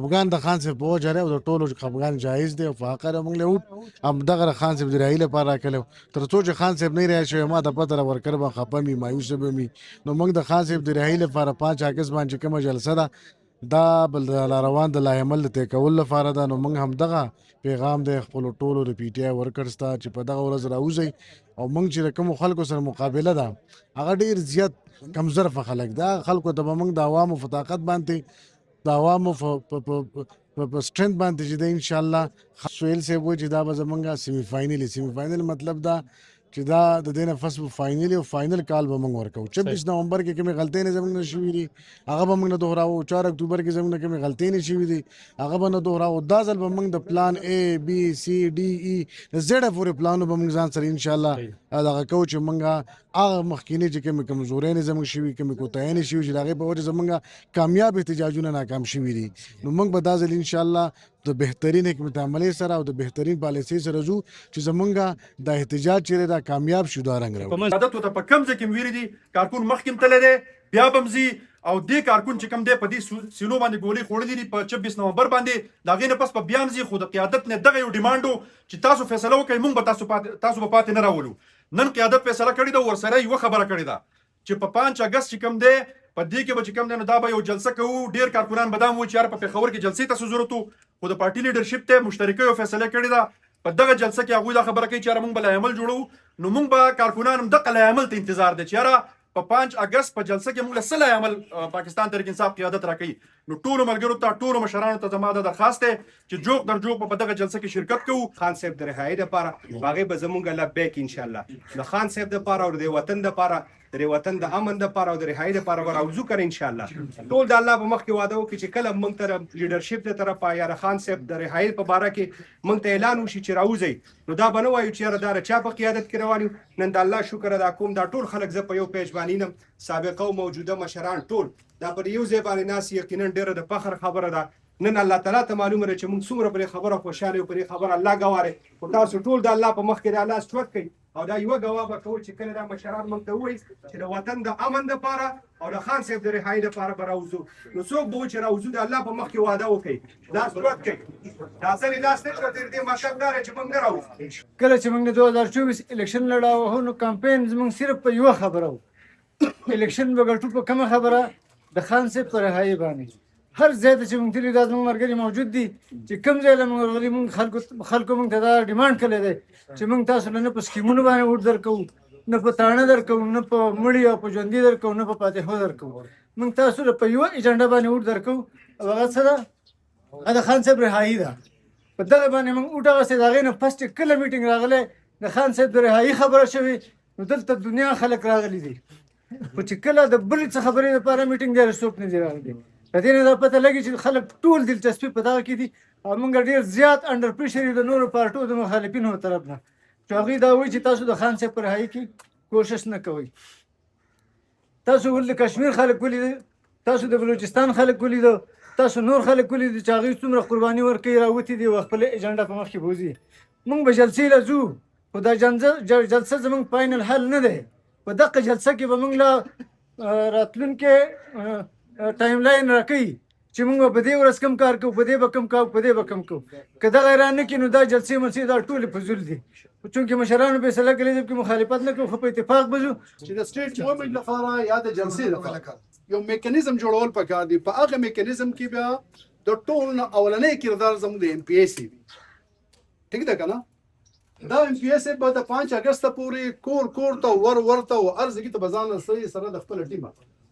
افغان د خان صاحب په وجه دی او د ټولو خفګان جایز دی او په حق موږ له وټ همدغه خان صاحب د رهایي لپاره راکړی تر څو چې خان صاحب نه رهایي شوی ما ته پته ده ورکر به خفه مي مایوسه به مي نو موږ د خان صاحب د رهایي لپاره 5 اګست باندې کومه جلسه ده دا بل د روان د لاعمل د طی کولو لپاره ده نو موږ همدغه پیغام د خپلو ټولو د پی ټی آی ورکرز ته چې په دغه ورځ راوځئ او موږ چې د کومو خلکو سره مقابله ده هغه ډېر زیات کمزرفه خلک ده خلکو ته به موږ د عوامو په طاقت باندې د عوامو په سټرنث باندې چې ده انشاءالله سهیل صاحب وایي چې دا به زمونږ سیمی فاینل مطلب دا چې دا د دې نه فصل فاینل او فاینل کال به موږ ورکوو 26 نومبر کې کومې غلطۍ نه زموږ نه شوي دي هغه به موږ نه دوهراو 4 اکتوبر کې زموږ نه کومې غلطۍ نه شوي دي هغه به نه دوهراو دا ځل به موږ د پلان A B C D E زیډ پورې پلانونه به موږ ځان سره انشاءالله دغه کوو چې موږ هغه مخکینی چې کومې کمزورۍ نه زموږ شوي کومې کوتاهۍ نه شوي چې د هغې په وجه زموږ کامیاب احتجاجونه ناکام شوي دي نو موږ به دا ځل انشاءالله د بهترین حکمت عملۍ سره او د بهترین پالیسۍ سره ځو چې زمونږ د احتجاج چې دا کامیاب شو دا رنګ راوړي عادت ته په کم ځای کې ویری دي کارکون مخکې تللی دی بیا به ځي او دې کارکون چې کوم دی په دې سینو باندې ګولۍ خوړلې دي په 26 نومبر باندې د هغې نه پس په بیا ځي خو د قیادت نه دغه یو ډیمانډ چې تاسو فیصله وکړئ موږ به تاسو به پاتې نه راولو نن قیادت فیصله کړې ده ورسره یوه خبره کړې ده چې په 5 اګست چې کوم دی په دې کې به چې کوم دی نو دا به یو جلسه کوو ډېر کارکونان به دا وایي چې یار په پېښور کې جلسې ته څه ضرورت و خو د پارټي لیډرشپ ته مشترکه یو فیصله کړې ده په دغه جلسه کې هغوی دا خبره کوي چې یاره موږ به لایعمل جوړوو نو موږ به کارکونان هم دغه لایعمل ته انتظار دی چې یاره په 5 اګست په جلسه کې موږ له څه لایعمل پاکستان تحریک انصاف قیادت راکوي نو ټولو ملګرو ته ټولو مشرانو ته زما دا درخواست دی چې جوق در جوق په دغه جلسه کې شرکت کوو خان صاحب د رهایي دپاره هغې به زمونږ لبیک انشاءالله د خان صاحب دپاره او د وطن دپاره د وطن د امن دپاره او د رهایي دپاره به راوځو کنه انشاءالله ټول د الله په مخ کې واده وکړي چې کله موږ ته لیډرشپ د طرفه یا خان صاحب د رهایي په باره کې موږ ته اعلان وشي چې راوځئ نو دا به نه وایو چې یاره دا چا په قیادت کې روان یو نن د الله شکر ادا کوم دا ټول خلک زه په یو پیج باندې نم سابقه او موجوده مشران ټول دا پر یو ځای باندې ناست یقینا ډېره د فخر خبره ده نن الله تعالی ته معلومه ده چې موږ څومره پرې خبره خوشحاله یو پرې خبره الله ګواره خو تاسو ټول د الله په مخ کې د الله سټوک کوي او دا یوه ګواه به کوو چې کله دا مشران موږ ته ووایي چې د وطن د امن دپاره او د خان صاحب د رهایي دپاره به راوځو نو څوک به وایي چې راوځو د الله په مخ کې واده وکړي دا سټوک کوي دا ځلې لاس نه کړه تر دې مطلب دا دی چې موږ نه راوځو کله چې موږ د 2024 الیکشن لړاوه نو کمپین زموږ صرف په یوه خبره و الیکشن به ګټو په کومه خبره د خان صاحب په رهایي باندې هر ځای ته چې موږ تللي دا زموږ ملګري موجود دي چې کوم ځای له موږ ورغلي موږ خلکو موږ ته دا ډیمانډ کړی دی چې موږ تاسو له نه په سکیمونو باندې ووټ درکوو نه په تاڼه درکوو نه په مړي او په ژوندي درکوو نه په فاتحو درکوو موږ تاسو له په یوه ایجنډا باندې ووټ درکوو او هغه څه ده هغه د خان صاحب رهایي ده په دغه باندې موږ ووټ اخیستی د هغې نه فسټ کله میټینګ راغلی د خان صاحب د رهایي خبره شوې نو دلته دنیا خلک راغلي دي خو چې کله د بلې څه خبرې لپاره میټینګ دی څوک نه دي راغلي د دې نه دا پته لګي چې خلک ټول دلچسپي په دغه کې دي او موږ ډېر زیات انډر پریشر یو د نورو پارټو د مخالفینو طرف نه چې هغوی دا وایي چې تاسو د خان صاحب په رهایي کې کوشش نه کوئ تاسو ولې د کشمیر خلک ولیدل تاسو د بلوچستان خلک ولیدل تاسو نور خلک ولیدل چې هغوی څومره قرباني ورکوي راوتي دي او خپل ایجنډا په مخ کې بوځي موږ به جلسې له ځو خو دا جلسه زموږ فاینل حل نه دی په دغه جلسه کې به موږ له راتلونکي ټایم لاین راکوي چې موږ په دې ورځ کم کار کوو په دې به کم کوو په دې به کم کوو که دغه را نه کړي نو دا جلسې ملسې دا ټولې فضول دي چونکې مشرانو فیصله کړې ده چې مخالفت نه کوو خو په اتفاق به ځو چې د سټیټ موومنټ لپاره یا د جلسې لپاره یو میکانیزم جوړول پکار دي په هغه میکانیزم کې بیا د ټول نه اولنی کردار زموږ د MPA سی وي ټیک ده که نه دا MPA سی به د 5 اګست پورې کور ته ورته او عرض کې ته به ځان سره د خپل ټیمه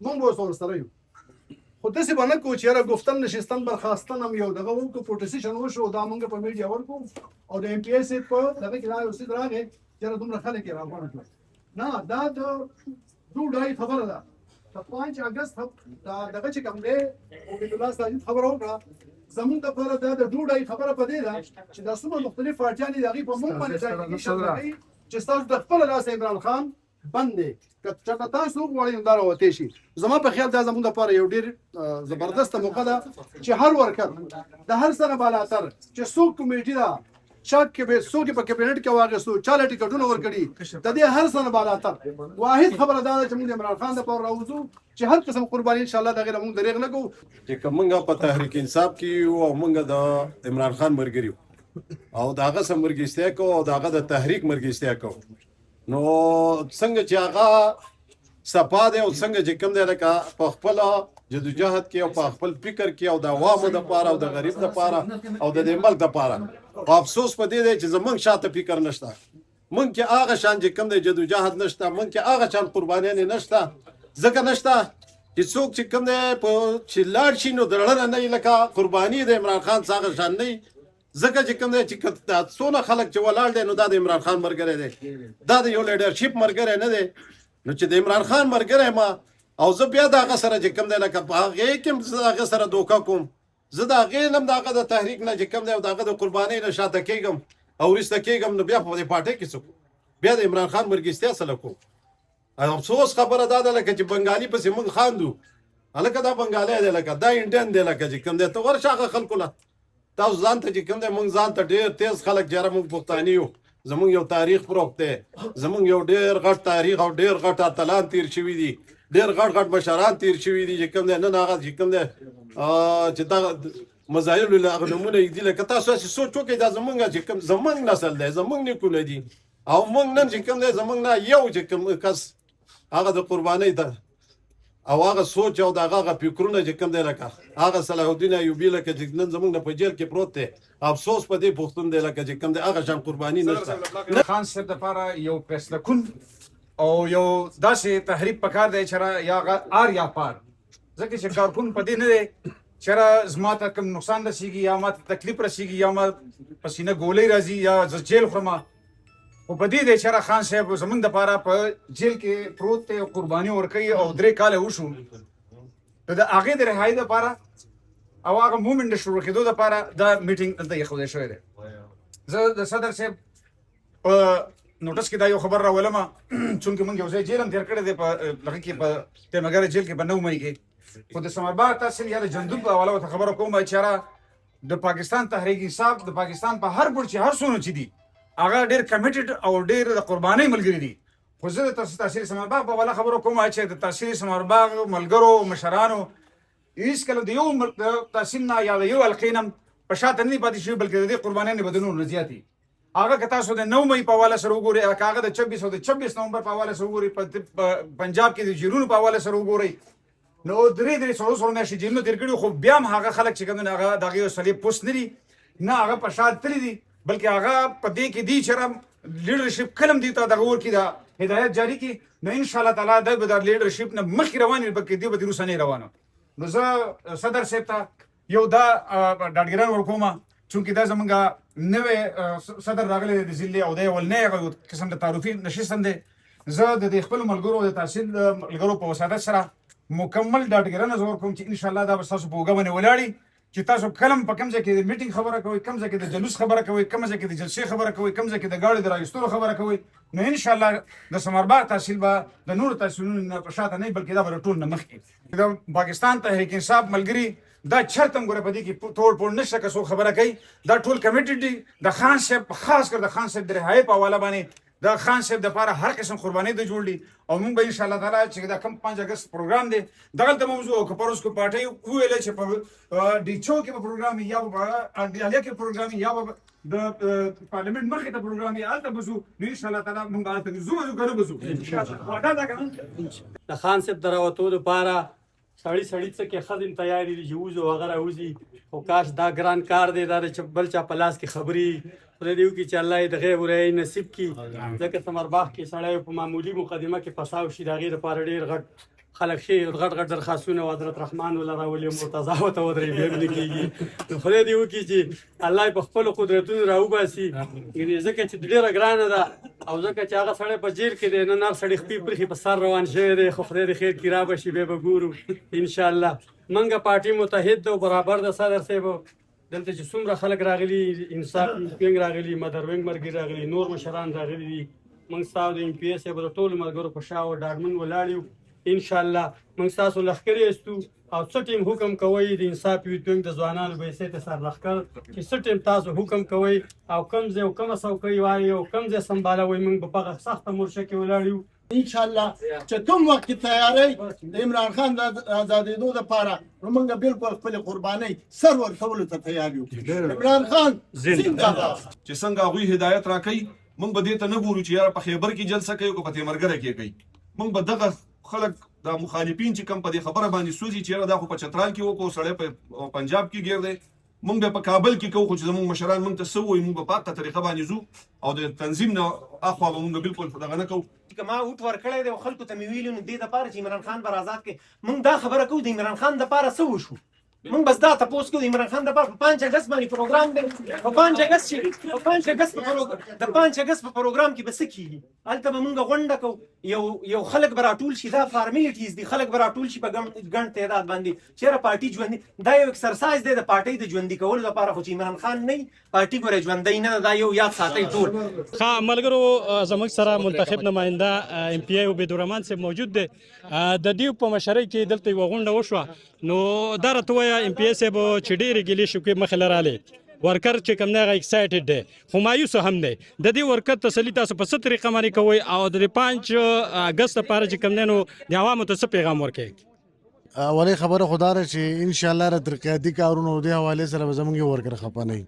موږ به ورسره یو خو داسې به نه کوو چې یاره گفتن نشستن برخاستن هم یو دغه وکړو پروټیسیشن وشو دا موږ په میډیا ورکړو او د MPA سی په دغه کې دا یو څه راغی چې یاره دومره خلک یې راغونډ کړل نه دا د ډوډۍ خبره ده د 5 اګست دغه چې کوم دی عبید الله ساجد خبره وکړه زمونږ دپاره دا د ډوډۍ خبره په دې ده چې دا څومره مختلف پارټیان دي د هغوی په موږ باندې ځای چې ستاسو د خپله لاسه عمران خان بند دی که چېرته تاسو وغواړئ نو دا راوتی شي زما په خیال دا زموږ دپاره یو ډېر زبردسته موقع ده چې هر ورکر د هر سره بالاتر چې څوک کمیټي ده چا کې به څوک په کابینټ کې واغستو چاله ټیکټونه ورکړي د دې هر څه نه بالاتر واحد خبره دا ده چې موږ د عمران خان د پاره راوځو چې هر قسم قرباني ان شاء الله دغه موږ دریغ نه کوو چې کومه په تحریک انصاف کې او موږ د عمران خان مرګري او داغه سمرګستیا کو او داغه د تحریک مرګستیا کو نو څنګه چې هغه صفاده او څنګه چې کوم دی لکه په خپل جدوجہد کې او په خپل فکر کې او د عوامو د پاره او د غریب د پاره او د ملک د پاره افسوس په دې دی چې زمونږ شاته فکر نشته مونږ کې هغه شان چې کوم دی جدوجہد نشته مونږ کې هغه شان قربانیان نشته ځکه نشته چې څوک چې کوم دی په چې لاړ شي نو درړنه نه لکه قرباني د عمران خان څنګه شان نه ځکه چې کوم دی چې څونه خلک چې ولاړ دي نو دا د عمران خان مرګره دی دا د یو لیډرشپ مرګره نه دی نو چې د عمران خان مرګره ما او زه بیا دغه سره چې کوم دی لکه په هغې کې زه هغې سره دوکه کوم زه د هغې نه هم د هغه د تحریک نه چې کوم دی او د هغه د قربانۍ نه شاته کېږم او وروسته کېږم نو بیا په دې پارټۍ کې څه کوم بیا د عمران خان مرګستیا سره کوم افسوس خبره دا ده لکه چې بنګالي پسې موږ خاندو هلکه دا بنګالی دی لکه دا انډین دی لکه چې کوم دی ته ورشه هغه خلکو له تاسو ځان ته چې کوم دی موږ ځان ته ډېر تیز خلک جره موږ پښتانه یو زمونږ یو تاریخ پروت دی زمونږ یو ډېر غټ تاریخ او ډېر غټ اتلان تیر شوي دي ډېر غټ غټ مشران تیر شوي دي چې کوم دی نن هغه چې کوم دی چې دا مزایلو له هغه نومونه یې دي لکه تاسو هسې سوچ وکړئ دا زمونږ چې کوم زمونږ نسل دی زمونږ نیکونه دي او موږ نن چې کوم دی زمونږ نه یو چې کوم کس هغه د قربانۍ ده او هغه سوچ او هغه فکرونه چې کوم دی لکه هغه صلاح الدین ایوبي لکه چې نن زمونږ نه په جیل کې پروت دی افسوس په دې پښتون دی لکه چې کوم دی هغه شان قرباني نشته خان صاحب دپاره یو فیصله کن او یو داسې تحریک پکار دی چې یا آر یا پار ځکه چې کارکون په دې نه دی چې زما ته کوم نقصان رسیږي یا ما ته تکلیف رسیږي یا ما پسینه ګولۍ راځي یا زه جیل خورم خو په دې دی چې خان صاحب زمونږ دپاره په جیل کې پروت دی او قرباني ورکوي او 3 کاله وشو نو د هغې د رهایي دپاره او هغه مومنټ د شروع کېدو دپاره دا میټینګ دلته ایښودی شوی دی زه د صدر صاحب په نوټس کې دا یو خبر راولم چونکې موږ یو ځای جیل هم تېر کړی دی په هغه کې په تیمګره جیل کې په 9 مۍ کې خو د ثمربار تحصیل یا د جندوب په حواله ورته خبره کوم چې د پاکستان تحریک انصاف د پاکستان په هر ګوټ چې هر څونه چې دي هغه ډېر کمیټډ او ډېر د قربانۍ ملګري دي خو زه د تحصیل ثمرباغ په حواله خبره کوم چې د تحصیل ثمرباغ ملګرو مشرانو هېڅکله د یو تحصیل نه یا د یو حلقې نه په شاته نه دي پاتې شوي بلکې د دې قربانۍ نه به د نورو نه زیات دي هغه که تاسو د 9 مۍ په حواله سره وګورئ که هغه د 26 او د 26 نومبر په حواله سره وګورئ په پنجاب کې د جیلونو په حواله سره وګورئ نو 3 میاشتې جیلونه تېر کړي خو بیا هم هغه خلک چې کوم دي هغه د هغې یو صلیب پوست نه دي نه هغه په شا تللي دي بلکې هغه په دې کې دي چې لیډرشپ کله هم دې ته دغه ورکړي دا هدایت جاري کړي نو انشاءالله تعالی دی به د لیډرشپ نه مخکې روان وي بلکې دی به د وروسته نه روانه نو زه صدر صاحب ته یو دا ډاډګیران ورکوم چونکې دا زمونږ نوی صدر راغلی دی د ضلع او دی ولنی هغه یو قسم د تعارفي نشست هم دی زه د دې خپلو ملګرو د تحصیل ملګرو په وسادت سره مکمل ډاډګیرانه زه ورکوم چې انشاءالله دا به ستاسو په اوږه باندې ولاړي چې تاسو کلم په کوم ځای کې د میټینګ خبره کوئ کوم ځای کې د جلوس خبره کوئ کوم ځای کې د جلسې خبره کوئ کوم ځای کې د ګاډۍ د راایستلو خبره کوئ نو انشاءالله د ثمرباغ تحصیل به د نورو تحصیلونو نه په شاته نه بلکې دا به د ټول نه مخکې د پاکستان تحریک انصاف ملګري دا چرته هم ګوره په دې کې توړ پوړ نشته که څوک خبره کوي دا ټول کمیټډ دي د خان صاحب خاص کر د خان صاحب د رهایۍ په حواله باندې د خان صاحب دپاره هر قسم قربانۍ د جوړ دي او موږ به انشاءالله تعالی چې دا کوم 5 اګست پروګرام دی دغلته موضوع او که پروس کو پارټۍ وویله چې په ډیچو کې به پروګرام یا به انډیالیا کې پروګرام یا به د پارلیمنټ مخې ته پروګرام یې هلته به ځو نو انشاءالله تعالی موږ هلته ځو که نه به ځو وعده ده که نه د خان صاحب د راوتو دپاره سړی څه کې ښه دم تیارې دي چې وځو هغه راوځي خو کاش دا ګران کار دی دا د بل چا په لاس کې خبرې خدای دې وکړي چې الله یې د غیب ورایي نصیب کړي ځکه ثمرباغ کې سړی په معمولي مقدمه کې فساو شي د هغې دپاره ډېر غټ خلک شي غټ غټ درخواستونه و حضرت رحمان وله راولي مرتضا ورته ودرېږي بیا هم نه کېږي نو خدای دې وکړي چې الله یې په خپلو قدرتونو راوباسي ځکه چې ډېره ګرانه ده او ځکه چې هغه سړی په جیل کې دی نن هر سړی خپې پرېښي په سر روان شوی دی خو خدای دې خیر کړي را به شي بیا به ګورو انشاءالله موږ پارټي متحد ده او برابر ده صدر صاحب دلته چې څومره خلک راغلي انصاف وینګ راغلي مدر وینګ ملګري راغلي نور مشران راغلي دي موږ ستاسو د ایم پي ایس صاحب د ټولو ملګرو په شا او ډاډمن ولاړ یو انشاءالله موږ ستاسو لښکرې ایستو او څه ټیم حکم کوئ د انصاف یوټینګ د ځوانانو بیسې ته سرلښکر چې څه ټیم تاسو حکم کوئ او کوم ځای او کومه څوکۍ وایي او کوم ځای سمبالوئ موږ به په هغه سخته مورچه کې ولاړ یو ان شاء الله چې کوم وخت کې تیاری د عمران خان د آزادېدو لپاره نو موږ بالکل خپل قربانۍ سر ورکولو ته تیار یو. عمران خان زنده‌باد. چې څنګه هغوی هدایت راکوي موږ به دې ته نه ګورو چې یاره په خیبر کې جلسه کوي او په تیمرګره کې کوي. موږ به دغه خلک دا مخالفین چې کوم په دې خبره باندې سوځي چې یاره دا خو په چترال کې وکړو سړی په پنجاب کې ګیر دی موږ به په کابل کې کوو خو چې زموږ مشران موږ ته څه وایي موږ به په هغه طریقه باندې ځو او د تنظیم نه اخوا به موږ بالکل دغه نه کوو. که ما اوټ ورکړی دی او خلکو ته مې ویلي نو دې دپاره چې عمران خان به آزاد کړي موږ دا خبره کوو د عمران خان دپاره څه وشو موږ بس دا تپوس کوو د عمران خان دپاره په 5 اګست باندې پروګرام دی په 5 اګست چې په 5 اګست د 5 اګست په پروګرام کې به څه کېږي هلته به موږ غونډه کوو یو خلک به راټول شي دا فارمیلټیز دي خلک به راټول شي په ګڼ تعداد باندې چېرې پارټي ژوندي دا یو اکسرسایز دی د پارټۍ د ژوندي کولو لپاره خو چې عمران خان نه پارټي ګوره ژوندی نه ده دا یو یاد ساتئ ټول. ښه ملګرو زموږ سره منتخب نماینده ایم پی آی عبیدالرحمن صاحب موجود دی د دې په مشرۍ کې دلته یوه غونډه وشوه نو دا راته ووایه ایم پی آی صاحب چې ډېرې ګیلې شوکې مخې له رالې ورکر چې کوم دی هغه ایکسایټډ دی خو مایوسه هم دی د دې ورکر تسلي تاسو په څه طریقه باندې کوئ او د 5 اګست لپاره چې کوم دی نو د عوامو ته څه پیغام ورکوئ؟ اولې خبره خو دا ده چې انشاءالله را تر قیادي کارونو دې حوالې سره به زموږ یو ورکر خفه نه وي.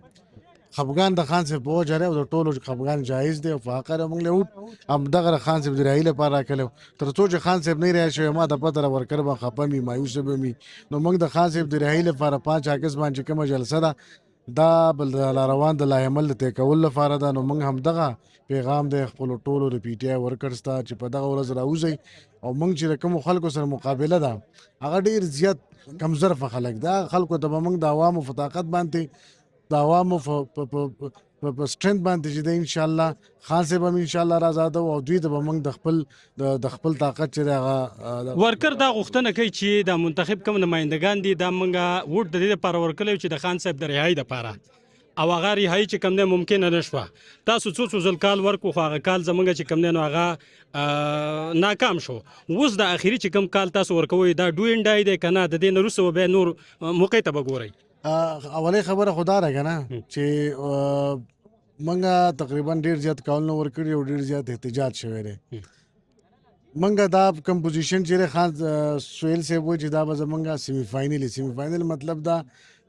خفګان د خان صاحب په وجه دی او د ټولو خفګان جایز دی او په حق موږ له اوټ همدغه خان صاحب د رهایي لپاره راکړی تر څو چې خان صاحب نه رهایي شوی ما ته پته ده ورکر به خفه وي مایوسه به وي نو موږ د خان صاحب د رهایي لپاره 5 اګست باندې کومه جلسه ده دا بل د روان د لایحمل د طی کولو لپاره ده نو موږ همدغه پیغام دی خپلو ټولو د پی ټي آی ورکرز ته چې په دغه ورځ راوځئ او موږ چې د کومو خلکو سره مقابله ده هغه ډېر زیات کمزرفه خلک دا خلکو ته به موږ د عوامو په طاقت باندې د عوامو په سټرنث باندې چې دی انشاءالله خان صاحب هم انشاءالله راځاده او دوی ته به موږ د خپل طاقت چې دی هغه ورکر دا غوښتنه کوي چې د منتخب کوم نمایندګان دي دا موږ ووټ د دې لپاره ورکړی چې د خان صاحب د رهایي دپاره او هغه رهایي چې کوم دی ممکنه نه شوه تاسو څو ځل کال ورکړو خو هغه کال زموږ چې کوم دی نو هغه ناکام شو اوس د اخري چې کوم کال تاسو ورکوئ دا ډو انډای دی که نه د دې نه وروسته به بیا نور موقع ته به ګورئ؟ اولې خبره خو دا ده که نه چې موږ تقریبا ډېر زیات کالونه ورکړي او ډېر زیات احتجاج شوی دی موږ دا کوم پوزیشن چې خان سهیل صاحب وایي چې دا به زموږ سیمی فاینل مطلب دا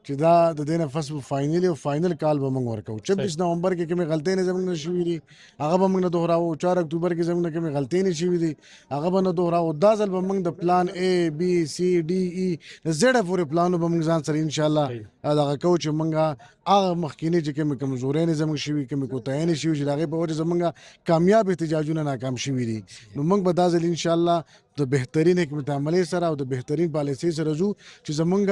چې دا د دې نه فصل فاینل او فاینل کال به موږ ورکوو 26 نومبر کې کومې غلطۍ نه زموږ نه شوي دي هغه به موږ نه دوهراو 4 اکتوبر کې زموږ نه کومې غلطۍ نه شوي دي هغه به نه دوهراو دا ځل به موږ د پلان A B C D E زیډه پورې پلانو به موږ ځان سره انشاءالله دغه کوو چې موږ هغه مخکینی چې کومې کمزورۍ نه زموږ شوي کومې کوتاهۍ نه شوي چې د هغې په وجه زموږ کامیاب احتجاجونه ناکام شوي دي نو موږ به دا ځل انشاءالله د بهترین حکمت عملۍ سره او د بهترین پالیسۍ سره ځو چې زمونږ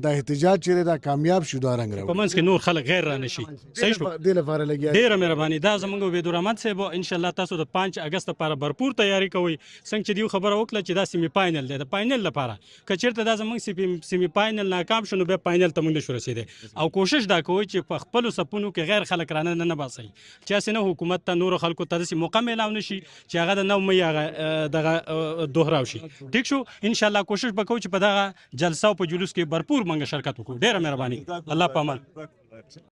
د احتجاج چې دا کامیاب شو دا رنګ راوړي په منځ کې نور خلک غیر رانه شي صحیح شو دې لپاره لګیا ډېره مهرباني دا زموږ عبیدالرحمن صاحب انشاءالله تاسو د 5 اګست لپاره بھرپور تیاری کوئ څنګه چې دیو خبره وکړه چې دا سیمی فاینل دی د فاینل لپاره که چېرته دا زموږ سیمی فاینل ناکام شو نو بیا فاینل ته موږ نشو رسېدی او کوشش دا کوئ چې په خپلو صفونو کې غیر خلک رانه نه باسئ چې هسې نه حکومت ته نورو خلکو ته داسې موقع میلاو نه شي چې هغه د 9 مۍ هغه دغه دوهراو شي ټیک شو انشاءالله کوشش به کوو چې په دغه جلسه او په جلوس کې بھرپور موږ شرکت وکړو ډېره مهرباني الله په امان